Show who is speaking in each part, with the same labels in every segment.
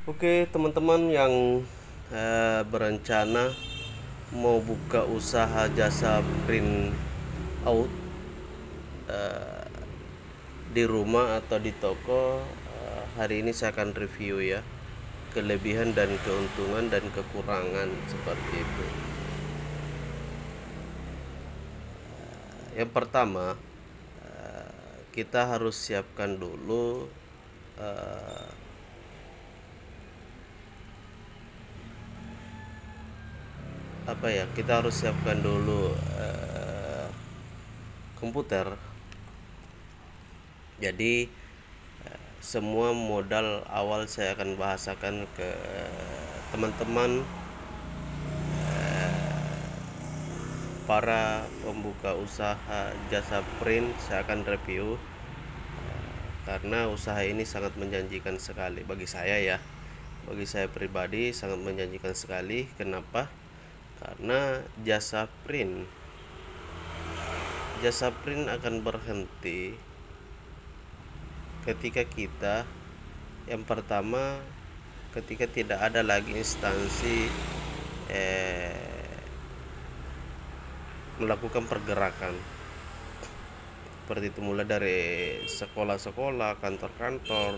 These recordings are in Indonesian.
Speaker 1: Oke, teman-teman yang berencana mau buka usaha jasa print out di rumah atau di toko, hari ini saya akan review ya kelebihan dan keuntungan dan kekurangan seperti itu. Yang pertama, kita harus siapkan dulu kita harus siapkan dulu komputer. Jadi semua modal awal saya akan bahasakan ke teman-teman para pembuka usaha jasa print. Saya akan review karena usaha ini sangat menjanjikan sekali bagi saya ya. Bagi saya pribadi sangat menjanjikan sekali. Kenapa? Karena jasa print akan berhenti ketika kita, yang pertama, ketika tidak ada lagi instansi melakukan pergerakan seperti itu, mulai dari sekolah-sekolah, kantor-kantor,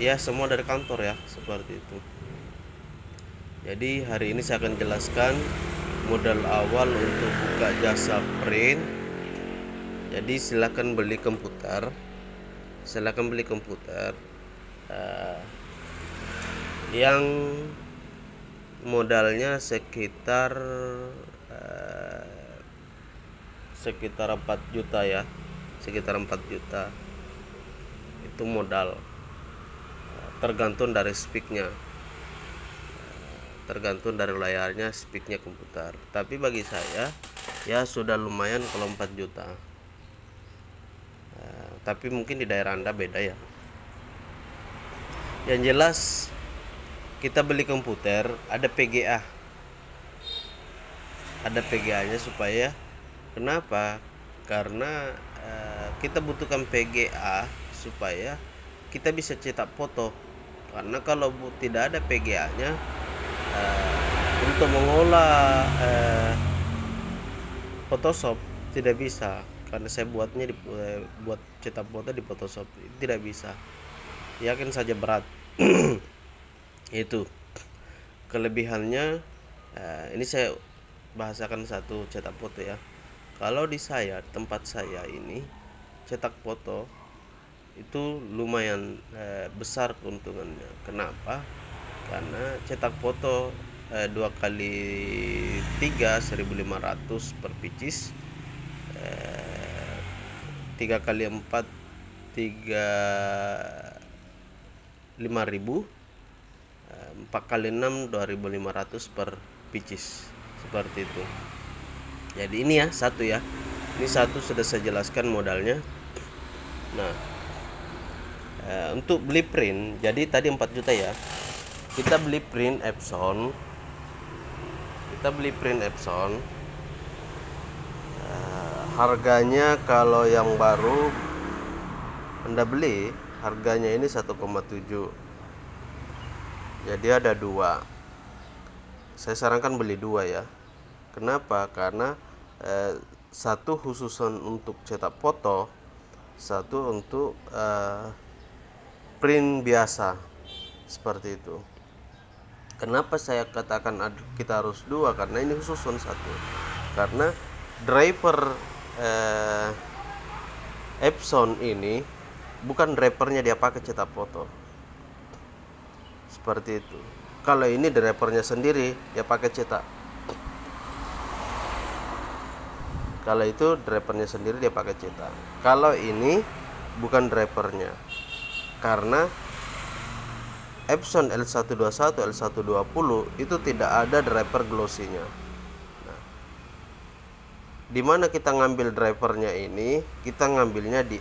Speaker 1: ya semua dari kantor ya, seperti itu. Jadi hari ini saya akan jelaskan modal awal untuk buka jasa print. Jadi silakan beli komputer, yang modalnya sekitar 4 juta ya, sekitar 4 juta itu modal, tergantung dari speaknya, tergantung dari layarnya, speaknya komputer. Tapi bagi saya ya sudah lumayan kalau 4 juta. Tapi mungkin di daerah Anda beda ya. Yang jelas kita beli komputer ada PGA. Ada PGA-nya supaya kenapa? Karena kita butuhkan PGA supaya kita bisa cetak foto. Karena kalau tidak ada PGA-nya, untuk mengolah Photoshop tidak bisa, karena saya buatnya buat cetak foto di Photoshop tidak bisa, yakin saja berat. Itu kelebihannya. Ini saya bahasakan satu cetak foto ya. Kalau di tempat saya ini cetak foto itu lumayan besar keuntungannya. Kenapa? Karena cetak foto 2 kali 3 1.500 per pieces, 3 kali 4 5.000, 4 kali 6 2.500 per pieces, seperti itu. Jadi ini ya satu ya, ini satu sudah saya jelaskan modalnya. Nah, untuk beli print, jadi tadi 4 juta ya, kita beli print Epson, harganya kalau yang baru Anda beli, harganya ini 1,7. jadi ada dua. Saya sarankan beli dua ya. Kenapa? Karena satu khususan untuk cetak foto, satu untuk print biasa, seperti itu. Kenapa saya katakan kita harus dua? Karena ini khususan satu. Karena driver Epson ini bukan drivernya dia pakai cetak foto, seperti itu. Kalau ini drivernya sendiri dia pakai cetak. Kalau itu drivernya sendiri dia pakai cetak. Kalau ini bukan drivernya, karena Epson L121, L120 itu tidak ada driver glossy-nya. Nah, dimana kita ngambil drivernya ini? Kita ngambilnya di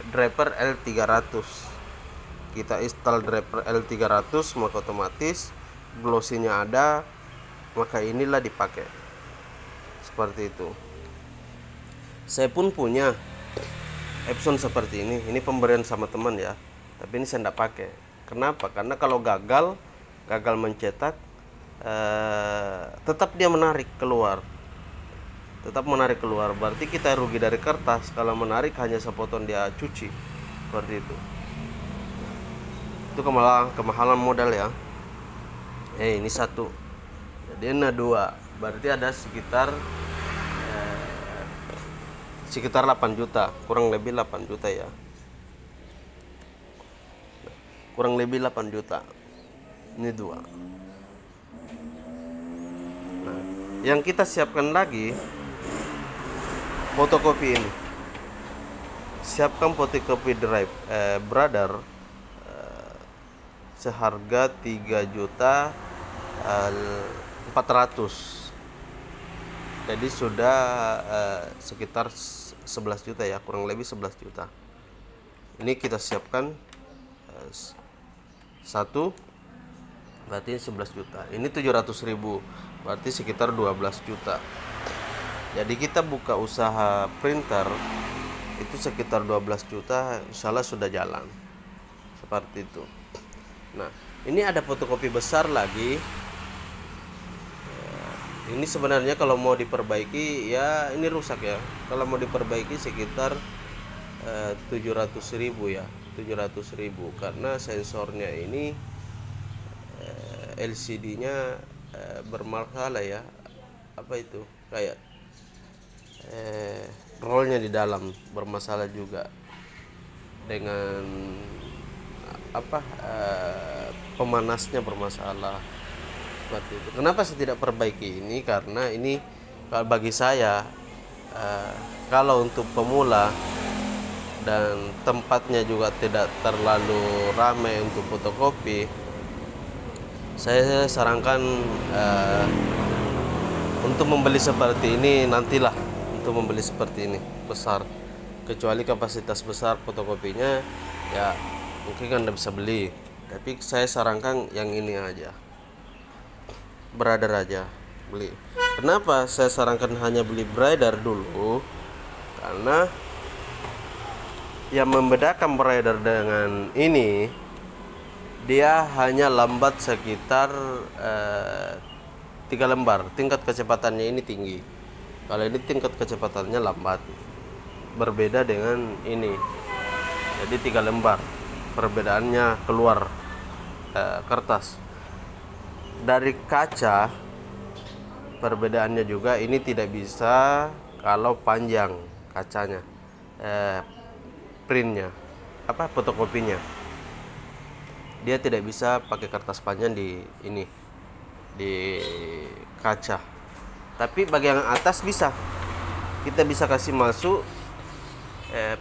Speaker 1: driver L300. Kita install driver L300, maka otomatis glossy-nya ada, maka inilah dipakai. Seperti itu. Saya pun punya Epson seperti ini pemberian sama teman ya, tapi ini saya tidak pakai. Kenapa? Karena kalau gagal mencetak, tetap dia menarik keluar, berarti kita rugi dari kertas. Kalau menarik hanya sepotong dia cuci, seperti itu kemahalan modal ya. Ini satu, jadi ini dua, berarti ada sekitar 8 juta, kurang lebih 8 juta ya, kurang lebih 8 juta. Ini dua. Nah, yang kita siapkan lagi fotokopi ini. Siapkan fotokopi drive brother seharga 3.400.000. Jadi sudah sekitar 11 juta ya, kurang lebih 11 juta. Ini kita siapkan satu, berarti 11 juta. Ini 700.000, berarti sekitar 12 juta. Jadi kita buka usaha printer itu sekitar 12 juta, insyaallah sudah jalan. Seperti itu. Nah, ini ada fotokopi besar lagi. Ini sebenarnya kalau mau diperbaiki ya, ini rusak ya. Kalau mau diperbaiki sekitar 700.000 ya, 700.000, karena sensornya ini LCD-nya bermasalah ya. Apa itu? Kayak rollnya di dalam bermasalah juga, dengan pemanasnya bermasalah. Seperti itu. Kenapa saya tidak perbaiki ini? Karena ini bagi saya kalau untuk pemula dan tempatnya juga tidak terlalu ramai untuk fotokopi, saya sarankan untuk membeli seperti ini nantilah, untuk membeli seperti ini besar, kecuali kapasitas besar fotokopinya ya mungkin Anda bisa beli, tapi saya sarankan yang ini aja, brother aja beli. Kenapa saya sarankan hanya beli brother dulu? Karena yang membedakan brother dengan ini, dia hanya lambat sekitar 3 lembar. Tingkat kecepatannya ini tinggi, kalau ini tingkat kecepatannya lambat, berbeda dengan ini. Jadi 3 lembar perbedaannya keluar kertas. Dari kaca perbedaannya juga, ini tidak bisa kalau panjang kacanya, printnya fotokopinya, dia tidak bisa pakai kertas panjang di ini, di kaca. Tapi bagian atas bisa, kita bisa kasih masuk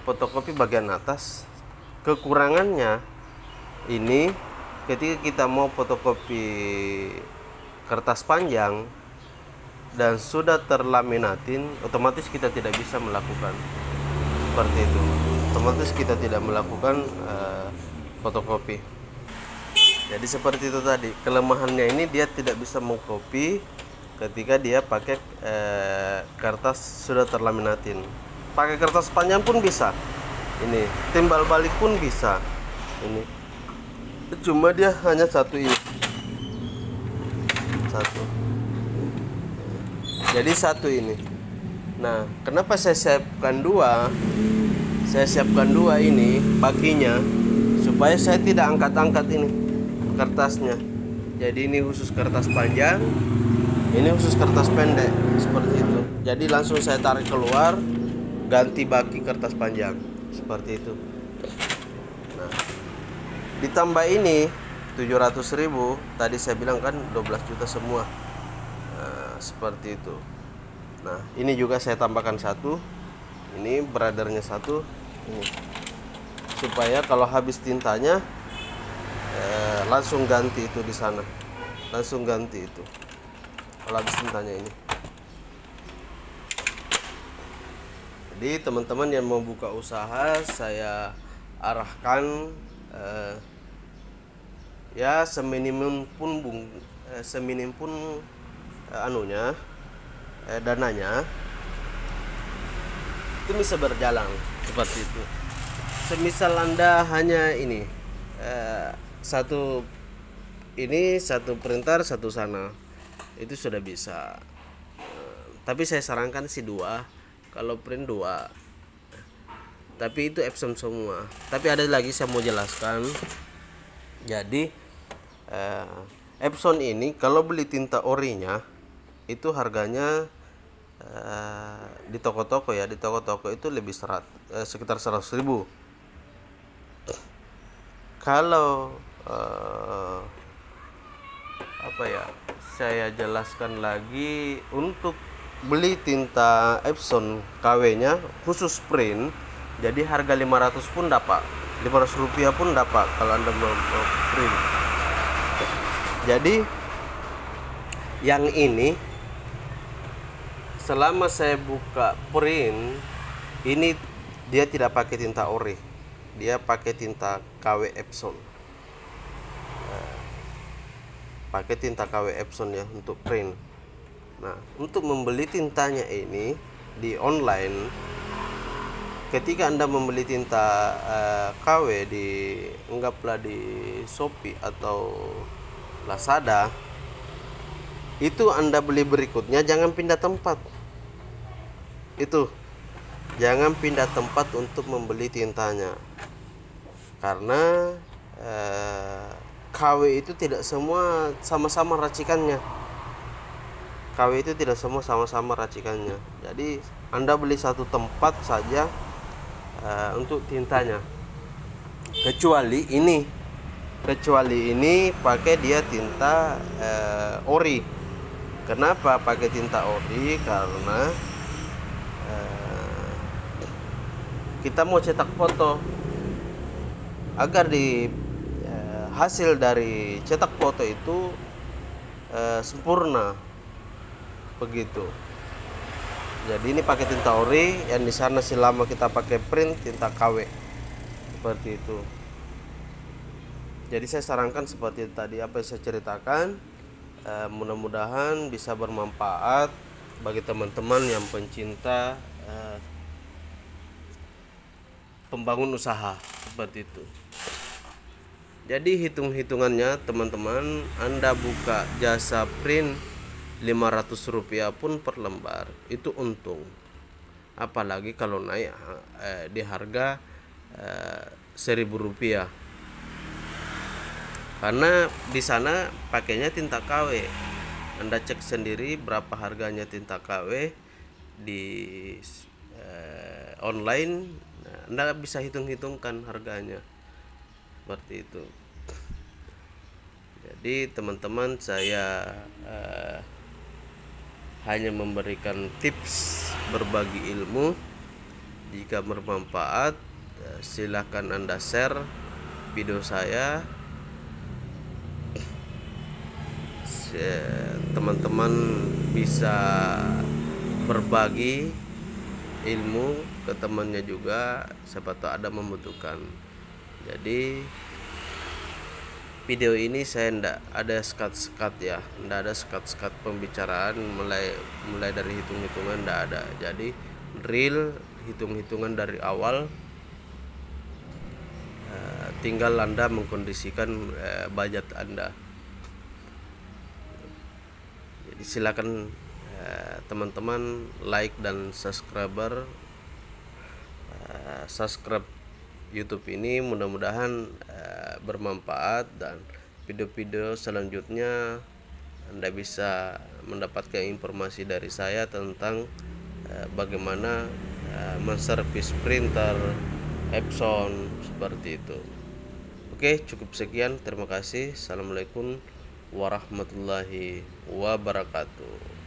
Speaker 1: fotokopi bagian atas. Kekurangannya ini, ketika kita mau fotokopi kertas panjang dan sudah terlaminatin, otomatis kita tidak bisa melakukan seperti itu. Otomatis kita tidak melakukan fotokopi. Jadi seperti itu tadi, kelemahannya ini dia tidak bisa mengcopy ketika dia pakai kertas sudah terlaminatin. Pakai kertas panjang pun bisa, ini timbal balik pun bisa, ini cuma dia hanya satu ini, satu, jadi satu ini. Nah, kenapa saya siapkan dua? Saya siapkan dua ini bakinya supaya saya tidak angkat-angkat ini kertasnya. Jadi ini khusus kertas panjang, ini khusus kertas pendek, seperti itu. Jadi langsung saya tarik keluar, ganti baki kertas panjang, seperti itu. Nah, ditambah ini 700.000, tadi saya bilang kan 12 juta semua. Nah, seperti itu. Nah, ini juga saya tambahkan satu, ini brothernya satu, ini, supaya kalau habis tintanya langsung ganti itu di sana, langsung ganti itu kalau habis tintanya ini. Jadi teman-teman yang mau buka usaha, saya arahkan ya seminim pun dananya itu bisa berjalan. seperti itu. Semisal Anda hanya ini satu printer, satu sana, itu sudah bisa. Tapi saya sarankan sih 2, kalau print 2. Tapi itu Epson semua. Tapi ada lagi saya mau jelaskan. Jadi Epson ini kalau beli tinta orinya itu harganya di toko-toko ya, di toko-toko itu lebih sekitar 100.000. Kalau saya jelaskan lagi, untuk beli tinta Epson KW-nya khusus print, jadi harga 500 pun dapat, 500 rupiah pun dapat kalau Anda mau print. Jadi yang ini selama saya buka print ini, dia tidak pakai tinta ori, dia pakai tinta KW Epson. Pakai tinta KW Epson ya untuk print. Nah, untuk membeli tintanya ini di online, ketika Anda membeli tinta KW anggaplah di Shopee atau Lazada, itu Anda beli berikutnya jangan pindah tempat. Itu jangan pindah tempat untuk membeli tintanya, karena KW itu tidak semua sama-sama racikannya. KW itu tidak semua sama-sama racikannya. Jadi Anda beli satu tempat saja untuk tintanya. Kecuali ini pakai dia tinta ori. Kenapa pakai tinta ori? Karena kita mau cetak foto, agar di hasil dari cetak foto itu sempurna begitu. Jadi ini pakai tinta ori, yang di sana selama kita pakai print tinta KW seperti itu. Jadi saya sarankan seperti tadi apa yang saya ceritakan. Mudah-mudahan bisa bermanfaat bagi teman-teman yang pencinta pembangun usaha seperti itu. Jadi hitung-hitungannya teman-teman, Anda buka jasa print 500 rupiah pun per lembar itu untung. Apalagi kalau naik di harga 1.000 rupiah. Karena di sana pakainya tinta KW. Anda cek sendiri berapa harganya tinta KW di online. Anda bisa hitung-hitungkan harganya seperti itu. Jadi teman-teman, saya hanya memberikan tips, berbagi ilmu. Jika bermanfaat, silakan Anda share video saya. Teman-teman bisa berbagi ilmu ke temannya juga, siapa tahu ada membutuhkan. Jadi video ini saya ndak ada sekat-sekat ya, ndak ada sekat-sekat pembicaraan mulai dari hitung-hitungan, ndak ada. Jadi real hitung-hitungan dari awal, tinggal Anda mengkondisikan budget Anda. Jadi silakan teman-teman like dan subscribe YouTube ini, mudah-mudahan bermanfaat, dan video-video selanjutnya Anda bisa mendapatkan informasi dari saya tentang bagaimana menservis printer Epson seperti itu. Oke, cukup sekian, terima kasih. Assalamualaikum warahmatullahi wabarakatuh.